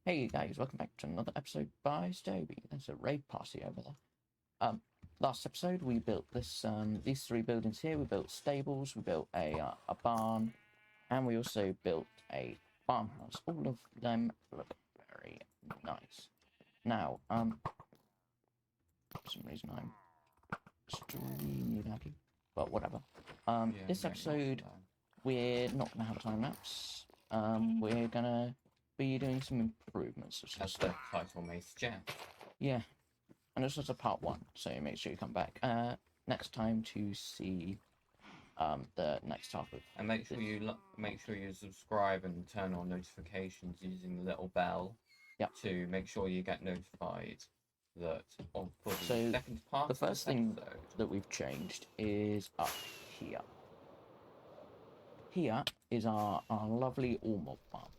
Hey guys, welcome back to another episode by SToby. There's a raid party over there. Last episode we built these three buildings here. We built stables, we built a barn, and we also built a farmhouse. All of them look very nice. Now, for some reason I'm extremely laggy, but whatever. This episode we're not gonna have time lapse. We're gonna be doing some improvements. As the title may suggest. Yeah, and this was a part one, so make sure you come back next time to see the next half of. And make sure you subscribe and turn on notifications using the little bell. Yeah. To make sure you get notified that for the So second part. The first thing episode. that we've changed is up here. Here is our lovely all-mob farm.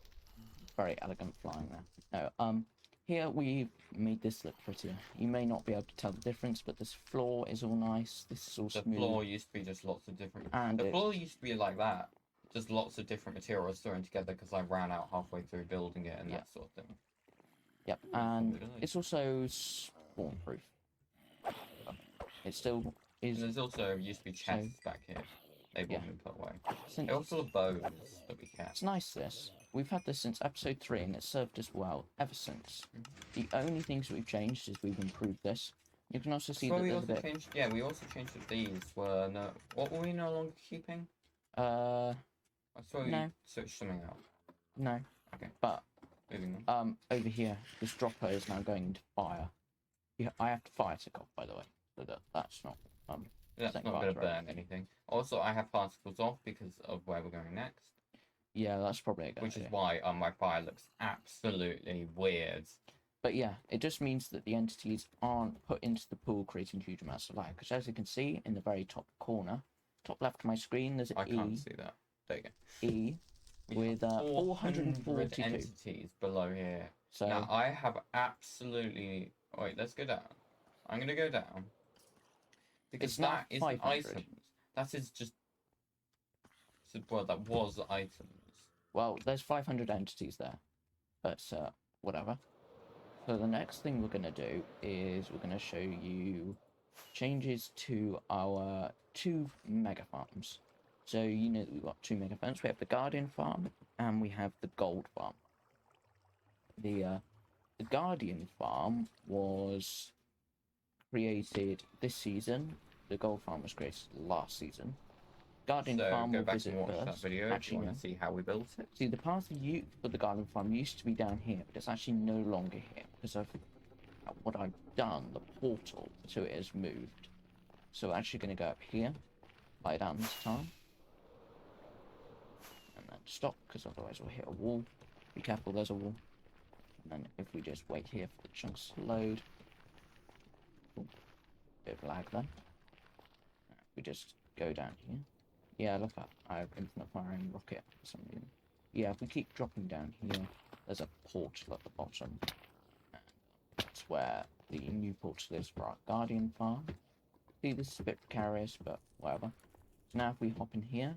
Very elegant flying there. No, here we've made this look prettier. You may not be able to tell the difference, but this floor is all nice. This is all smooth. The floor used to be just lots of different. And the floor used to be like that, just lots of different materials thrown together because I ran out halfway through building it and that sort of thing. Yep, and it's also spawn-proof. It still is. And there's also used to be chests back here. They've all been put away. They're all full of bows that we kept. It's nice, this. We've had this since episode 3, and it's served us well ever since. The only things we've changed is we've improved this. You can also see that we there's also a bit... changed. Yeah, we also changed that these were no. What were we no longer keeping? I saw you switch something out. No. Okay. But moving on. over here, this dropper is now going into fire. I have to fire tick off, by the way, so that's not That's not going to burn anything. Also, I have particles off because of where we're going next. Yeah, that's probably a good Which idea. is why my fire looks absolutely weird. But yeah, it just means that the entities aren't put into the pool, creating huge amounts of lag. Because as you can see in the very top corner, top left of my screen, there's an I can't see that. There you go. E with 442 entities below here. So now I have absolutely. Wait, let's go down. I'm gonna go down because that isn't items. That is just. Well, that was items. Well, there's 500 entities there, but whatever. So the next thing we're gonna do is we're gonna show you changes to our 2 mega farms. So you know that we've got 2 mega farms. We have the Guardian farm and we have the Gold farm. The Guardian farm was created this season. The Gold farm was created last season. Guardian farm go will back visit and watch first. that video if you want to see how we built it. See, the path for the Guardian farm used to be down here, but it's actually no longer here because of what I've done. The portal to it has moved. So we're actually going to go up here, lie down this time, and then stop because otherwise we'll hit a wall. Be careful, there's a wall. And then if we just wait here for the chunks to load, bit of lag then. We just go down here. Yeah, look at I have infinite firing rocket for some reason. Yeah, if we keep dropping down here, there's a portal at the bottom. And that's where the new portal is for our Guardian farm. See, this is a bit precarious, but whatever. So now if we hop in here,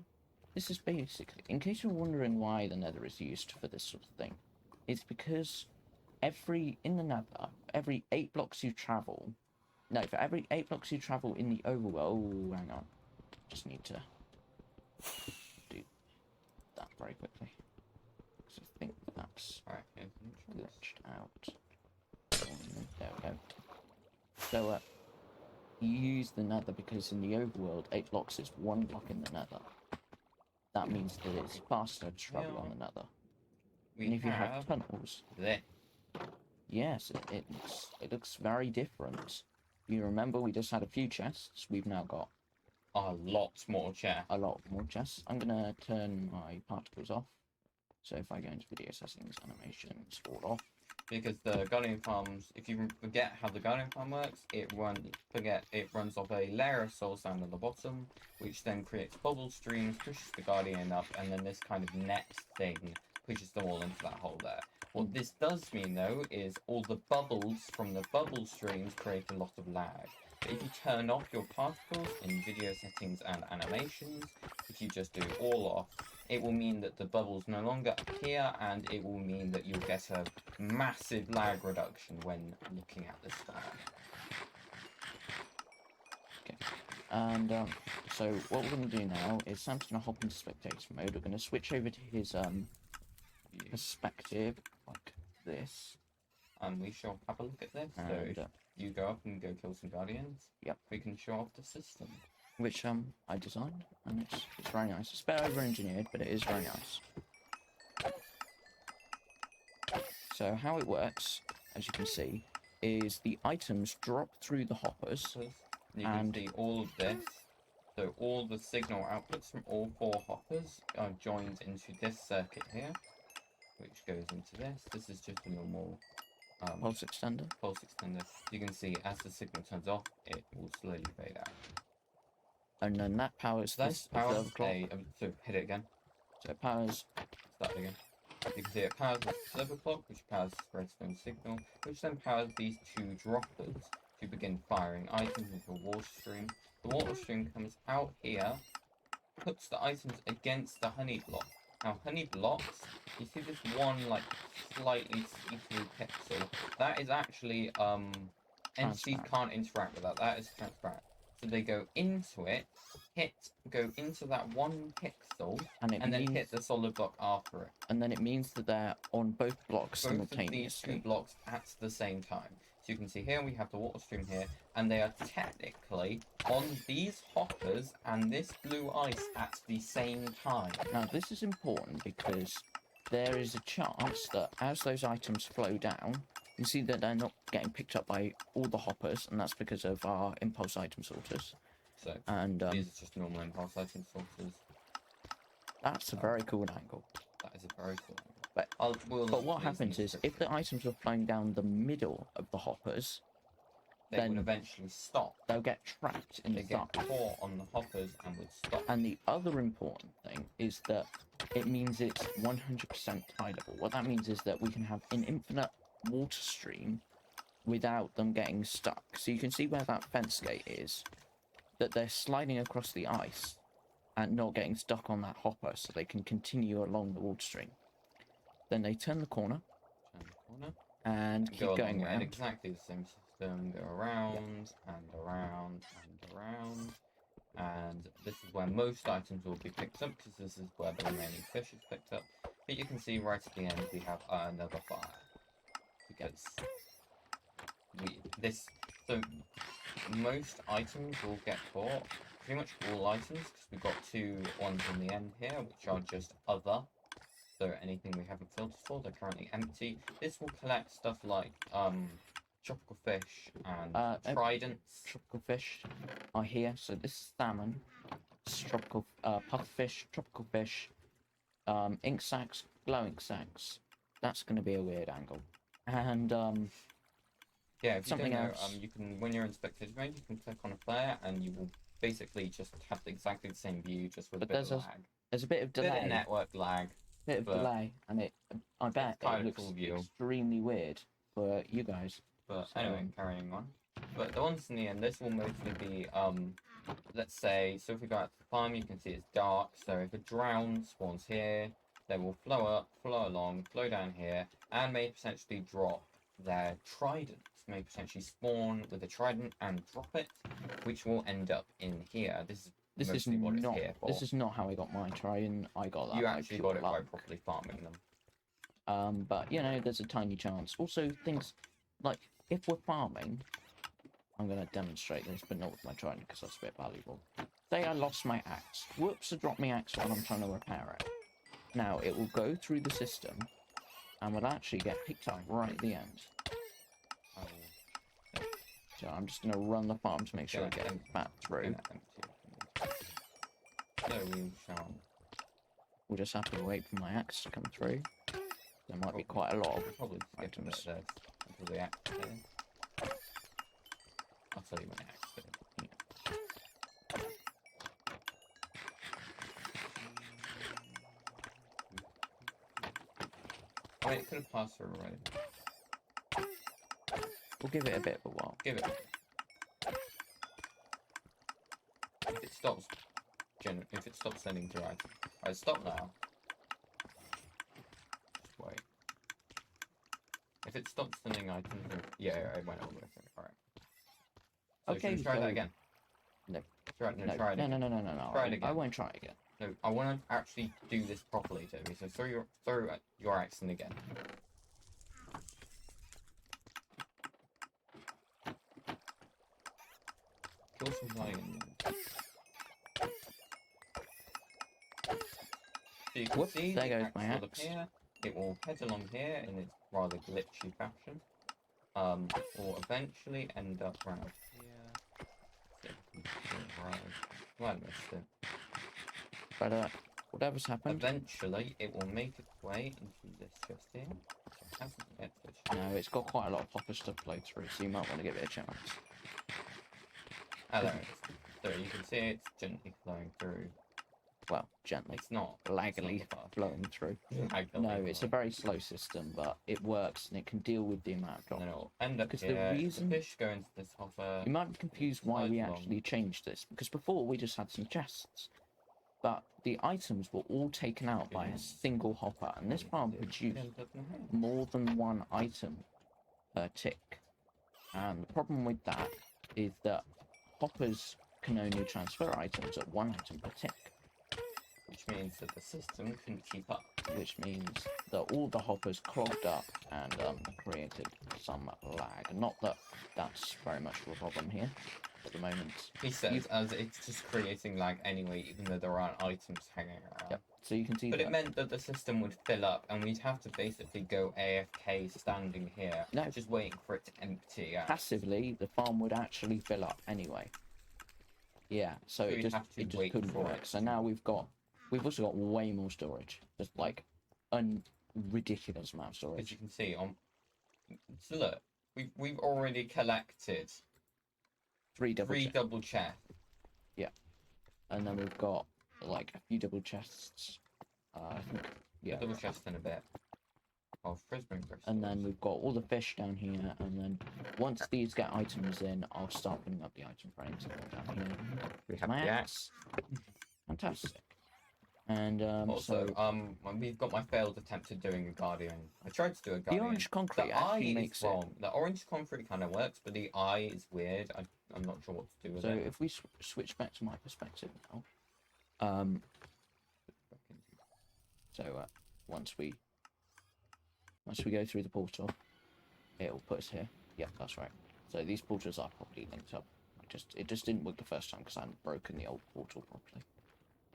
this is basically, in case you're wondering why the nether is used for this sort of thing, it's because in the nether, every 8 blocks you travel, for every 8 blocks you travel in the overworld, oh, hang on, just need to do that very quickly. So I think that's glitched out. There we go. So you use the nether because in the overworld, 8 blocks is 1 block in the nether. That means that it's faster to travel on the nether. And if you have tunnels, yes, it looks very different. You remember we just had a few chests. We've now got a lot more chests. A lot more chests. I'm gonna turn my particles off. So if I go into video settings, animations, all off. Because the Guardian farms, if you forget how the Guardian farm works, it runs off a layer of soul sand on the bottom, which then creates bubble streams, pushes the Guardian up, and then this kind of net thing pushes them all into that hole there. What this does mean, though, is all the bubbles from the bubble streams create a lot of lag. But if you turn off your particles in video settings and animations, if you just do all off, it will mean that the bubbles no longer appear, and it will mean that you'll get a massive lag reduction when looking at this file. Okay. And so what we're going to do now is Sam's going to hop into spectator mode. We're going to switch over to his perspective, like this. And we shall have a look at this. And, so if you go up and go kill some guardians, yep. We can show off the system. Which I designed, and it's very nice. It's a bit over-engineered, but it is very nice. So how it works, as you can see, is the items drop through the hoppers. You can see all of this. So all the signal outputs from all 4 hoppers are joined into this circuit here, which goes into this. This is just a normal pulse extender. Pulse extender. You can see as the signal turns off, it will slowly fade out. And then that powers this powers clock. So hit it again. So it powers. Start it again. You can see it powers the server clock, which powers the redstone signal, which then powers these 2 droppers to begin firing items into a water stream. The water stream comes out here, puts the items against the honey block. Now, honey blocks, you see this one, like, slightly see-through pixel? That is actually, entities can't interact with that. That is transparent. So they go into it, go into that one pixel, and then hit the solid block after it. And then it means that they're on both blocks simultaneously. Both of these 2 blocks at the same time. So you can see here we have the water stream here, and they are technically on these hoppers and this blue ice at the same time. Now this is important because there is a chance that as those items flow down, you see that they're not getting picked up by all the hoppers, and that's because of our impulse item sorters. So and these are just normal impulse item sorters. That's a very cool angle. That is a very cool angle. But what happens is, if the items are flowing down the middle of the hoppers, they would eventually stop. They'll get trapped in the They get caught on the hoppers and would stop. And the other important thing is that it means it's 100% tileable. What that means is that we can have an infinite water stream without them getting stuck. So you can see where that fence gate is, that they're sliding across the ice and not getting stuck on that hopper, so they can continue along the water stream. Then they turn the corner, and keep going around. Exactly the same system. Go around and around and around, and this is where most items will be picked up, because this is where the remaining fish is picked up. But you can see right at the end we have another fire, because so most items will get caught. Pretty much all items, because we've got 2 ones in the end here, which are just other. So anything we haven't filtered for, they're currently empty. This will collect stuff like tropical fish and tridents. Tropical fish are here. So this is salmon, tropical pufferfish, tropical fish, ink sacs, glow ink sacs. That's going to be a weird angle. And yeah, if something you don't know, else. you can, when you're in spectator mode, you can click on a flare and you will basically just have exactly the same view, just with a bit of lag. There's a bit of delay. Bit of network lag. Bit of delay, and I bet it looks extremely weird for you guys. But anyway, carrying on. But the ones in the end, this will mostly be, let's say, so if we go out to the farm, you can see it's dark. So if a drown spawns here, they will flow up, flow along, flow down here, and may potentially drop their tridents. May potentially spawn with a trident and drop it, which will end up in here. This is what it's here for. This is not how I got my trident. I got that. You actually got it by properly farming them. But you know, there's a tiny chance. Also, things like if we're farming, I'm gonna demonstrate this, but not with my trident because that's a bit valuable. Say I lost my axe. Whoops! I dropped my axe while I'm trying to repair it. Now it will go through the system, and will actually get picked up right at the end. So I'm just gonna run the farm to make sure I get back through. So we shall. We'll just have to wait for my axe to come through. There might be quite a lot of probably items. Until the axe is. I'll tell you when the axe is. I mean, it could have passed through already. We'll give it a bit of a while. Give it. If it stops sending through items. Alright, stop now. If it stops sending items, yeah, it went all the way through. All right. So Okay, should we try that so- again? No. Try it again. No. Try it again. I won't try it again. No, I want to actually do this properly, Toby. So throw your axe in again. Kill some lions. So you can Whoops, see there the goes axe my will axe. appear. It will head along here in its rather glitchy fashion. Or eventually end up around here. Right. Well, I missed it. But whatever's happened. Eventually, it will make its way into this chest here. It hasn't yet touched. No, it's got quite a lot of hopper stuff to flow through, so you might want to give it a chance. Ah, there it is. So you can see it's gently flowing through. Well, gently. It's not Laggily flowing through. No, it's a very slow system, but it works and it can deal with the amount of drop. And then it'll end up Because here. the reason- fish go into this hopper. You might be confused why we Slides along. actually changed this, because before we just had some chests, but the items were all taken out by a single hopper, and this farm produced Ends up in here. more than one item per tick. And the problem with that is that hoppers can only transfer items at one item per tick, Which means that the system couldn't keep up. which means that all the hoppers clogged up and created some lag. Not that that's very much of a problem here at the moment. He says, You've- as it's just creating lag anyway, even though there aren't items hanging around. Yep. So you can see But that. it meant that the system would fill up, and we'd have to basically go AFK standing here, No. just waiting for it to empty out. Passively, the farm would actually fill up anyway. Yeah, so we'd it have to just wait couldn't for work. it So to- now we've also got way more storage, just like a ridiculous amount of As storage. you can see on, so look, we've already collected Three double three chests, double chests. and then we've got like a few double chests. I think, yeah, Double chest in a bit of Frisbee crystals. and then we've got all the fish down here. And then once these get items in, I'll start putting up the item frames down here. we have My the axe. axe. Fantastic. And Also, so we've got my failed attempt at doing a guardian. I tried to do a the guardian. orange concrete The eye actually is makes it. wrong. The orange concrete kind of works, but the eye is weird. I'm not sure what to do with So it. if we switch back to my perspective now, so once we go through the portal, it will put us here. Yeah, that's right. So these portals are properly linked up. It just didn't work the first time because I hadn't broken the old portal properly.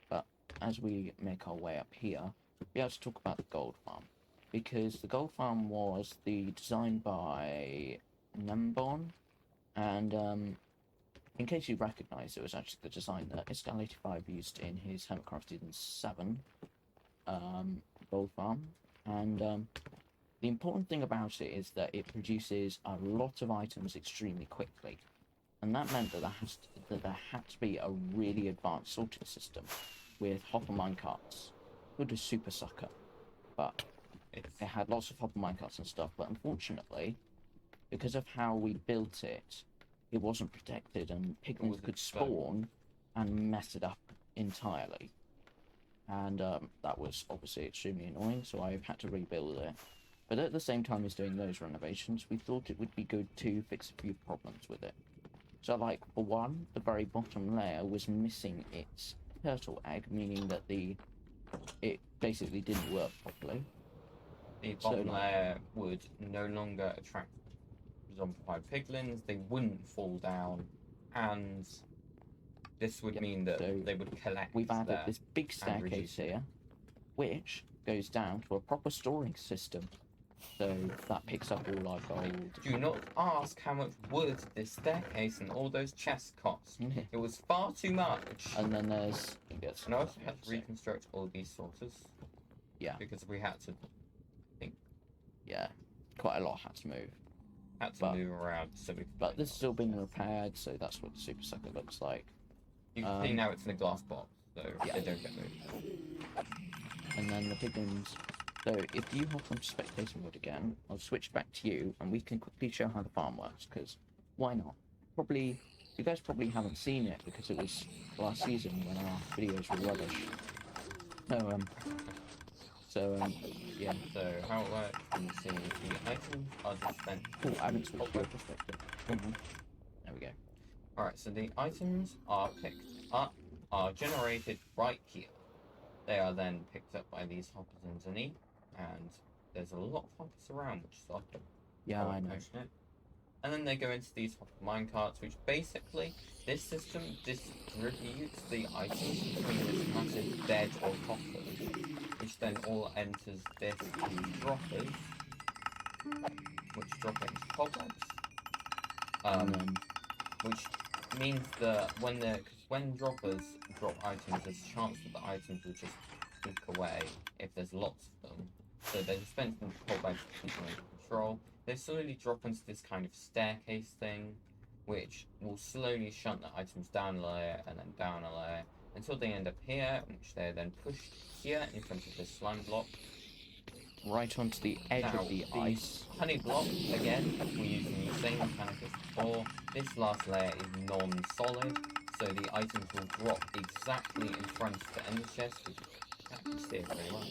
But as we make our way up here, we'll be able to talk about the gold farm, because the gold farm was designed by Nambon, and in case you recognise, it was actually the design that Iscal85 used in his Hermitcraft Season 7 gold farm. And the important thing about it is that it produces a lot of items extremely quickly. And that meant that there had to be a really advanced sorting system with hopper minecarts. Good as super sucker, but it had lots of hopper minecarts and stuff. But unfortunately, because of how we built it, it wasn't protected, and piglins could spawn and mess it up entirely. And that was obviously extremely annoying, so I've had to rebuild it. But at the same time as doing those renovations, we thought it would be good to fix a few problems with it. So, like, for one, the very bottom layer was missing its turtle egg, meaning that it basically didn't work properly. The bottom layer would no longer attract zombified piglins, they wouldn't fall down, and this would mean that so they would collect. We've added there. this big staircase here, which goes down to a proper storing system. So that picks up all our gold. Do not ask how much wood this staircase and all those chests cost. It was far too much. And then there's... And I also had to reconstruct all these sorters. Yeah. Because we had to... Yeah. Quite a lot had to move. Move around. So we but this has all been repaired, so that's what the Super Sucker looks like. You can see now it's in a glass box, so yeah. they don't get moved. And then the piglins... So if you hop on spectator mode again, I'll switch back to you, and we can quickly show how the farm works, because why not? You guys probably haven't seen it, because it was last season when our videos were rubbish. No, So yeah. So how it works, you see the items are dispensed. Oh, I haven't switched your perspective. There we go. Alright, so the items are picked up, are generated right here. They are then picked up by these hoppers underneath, and there's a lot of hoppers around, which is often. Yeah, I know. And then they go into these hopper minecarts, which basically, this system distributes the items between this massive bed of hoppers, which then all enters these droppers, which drop into cobwebs. Which means that when droppers drop items, there's a chance that the items will just leak away if there's lots of them. So they're dispensed into cobwebs to keep them under control. They slowly drop into this kind of staircase thing, which will slowly shunt the items down a layer and then down a layer until they end up here, which they're then pushed here in front of this slime block. Right onto the edge of the ice. Honey block, again, we're using the same mechanic as before. This last layer is non-solid, so the items will drop exactly in front of the ender chest, which you can actually see it very well,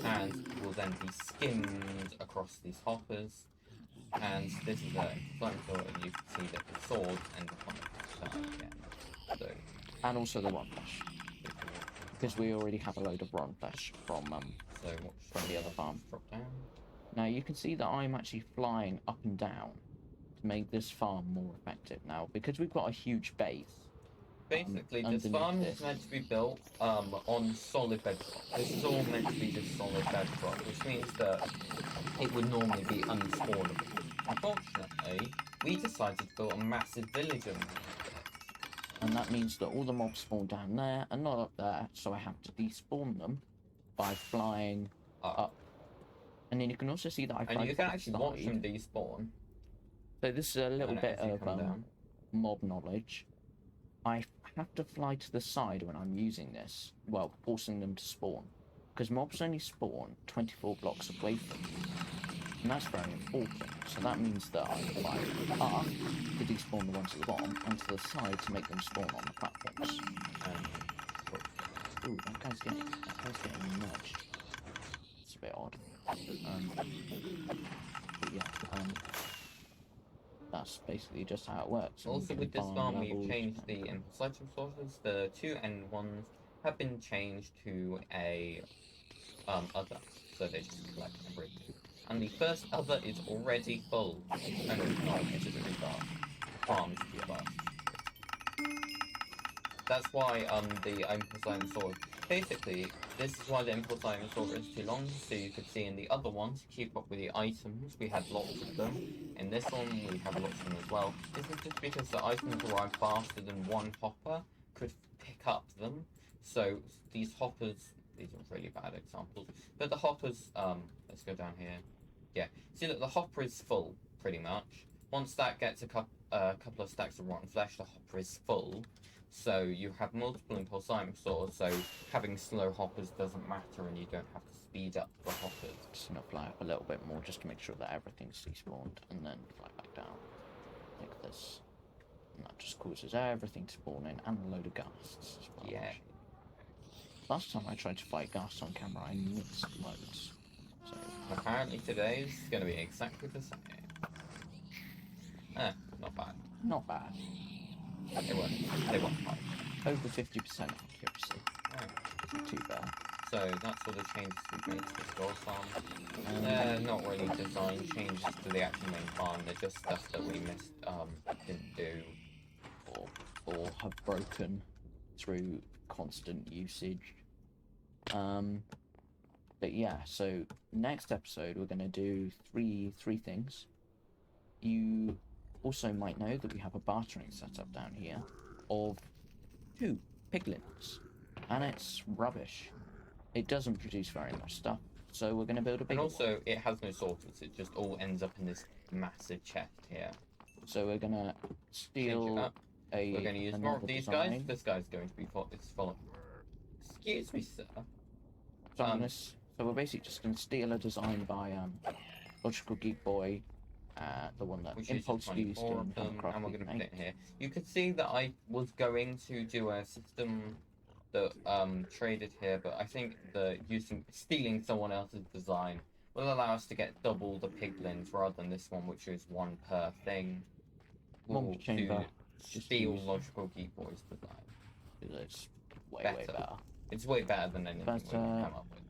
and will then be skimmed across these hoppers. And this is a flamethrower, and you can see that the swords end up on the side again. So, and also the rotten flesh, because we already have a load of rotten flesh from the other farm. Drop down. Now you can see that I'm actually flying up and down to make this farm more effective. Now, because we've got a huge base. Basically, this farm is meant to be built on solid bedrock. This is all meant to be just solid bedrock, which means that it would normally be unspawnable. Unfortunately, we decided to build a massive village on it. And that means that all the mobs spawn down there and not up there, so I have to despawn them by flying up. And then you can also see that I fly. And you can actually watch them despawn. So this is a little bit of mob knowledge. I have to fly to the side when I'm using this, well, forcing them to spawn. Because mobs only spawn 24 blocks away from you. And that's very important. So that means that I fly up to despawn the ones at the bottom, and to the side to make them spawn on the platforms. Ooh, that guy's getting nudged. It's a bit odd. But yeah, that's basically just how it works. Also, with this farm, we've changed the impulse item sources. The two end ones have been changed to a other, so they just collect everything. And the first other is already full. And it isn't too far. Farm is too far. That's why the impulse item sword. Basically, this is why the impulse item sword is too long. So you could see in the other ones, keep up with the items. We had lots of them. In this one, we have lots of them as well. This is just because the items arrive faster than one hopper could pick up them. So these hoppers, these are really bad examples. But the hoppers, let's go down here. Yeah, see that the hopper is full, pretty much. Once that gets a couple of stacks of rotten flesh, the hopper is full. So you have multiple impulse item swords, so having slow hoppers doesn't matter and you don't have to speed up the hoppers. Just gonna fly up a little bit more just to make sure that everything's despawned, and then fly back down like this. And that just causes everything to spawn in, and a load of ghasts as well. Yeah. Last time I tried to fight ghasts on camera, I missed loads. So apparently today's going to be exactly the same. Not bad. Not bad. They weren't high. Over 50% accuracy. Isn't too bad. So that's all the changes we've made to this gold farm. They're not really design changes to the actual main farm, they're just stuff that we missed, didn't do. Or have broken through constant usage. But yeah, so next episode we're going to do three things. You also might know that we have a bartering setup down here of 2 piglins, and it's rubbish. It doesn't produce very much stuff, so we're going to build a big one. And also, it has no sorters, it just all ends up in this massive chest here. So we're going to steal we're going to use more of these guys. This guy's going to be full of... Excuse me, sir. So we're basically just going to steal a design by Logical Geek Boy, the one that Impulse used in and we're going to put it in here. You could see that I was going to do a system that traded here, but I think the stealing someone else's design will allow us to get double the piglins rather than this one, which is one per thing. We'll Multi-chamber, just steal use Logical Geek Boy's design. it's way Better. better. It's way better than anything we can come up with.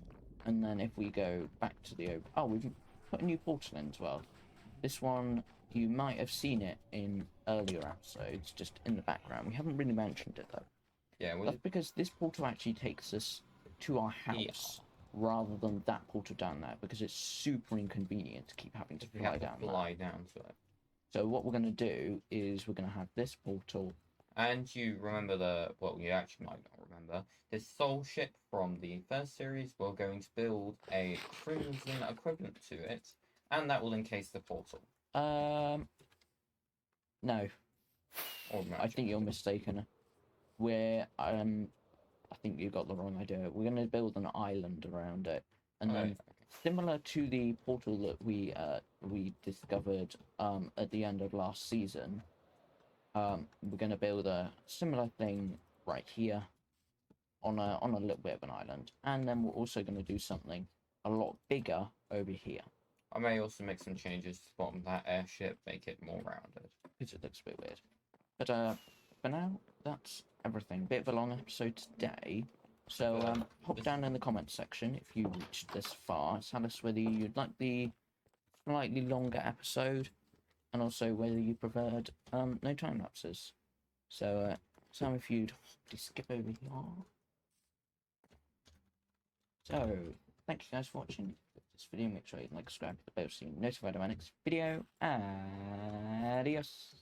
And then if we go back to the we've put a new portal in as well. This one, you might have seen it in earlier episodes, just in the background. We haven't really mentioned it though. Yeah, that's because this portal actually takes us to our house rather than that portal down there, because it's super inconvenient to keep having to fly down to it. So what we're going to do is we're going to have this portal. And you remember you actually might not remember, this soul ship from the first series, we're going to build a crimson equivalent to it, and that will encase the portal. No. I think you're mistaken. I think you got the wrong idea. We're going to build an island around it, and then similar to the portal that we discovered at the end of last season, we're going to build a similar thing right here on a little bit of an island, and then we're also going to do something a lot bigger over here. I may also make some changes to the bottom of that airship, make it more rounded, because it looks a bit weird. But for now, that's everything. Bit of a long episode today, so pop down in the comments section if you reached this far. Tell us whether you'd like the slightly longer episode, and also whether you preferred no time lapses. So Sam, if you'd please skip over here. So thank you guys for watching this video. Make sure you like, subscribe, hit the bell so you're notified of my next video. Adios.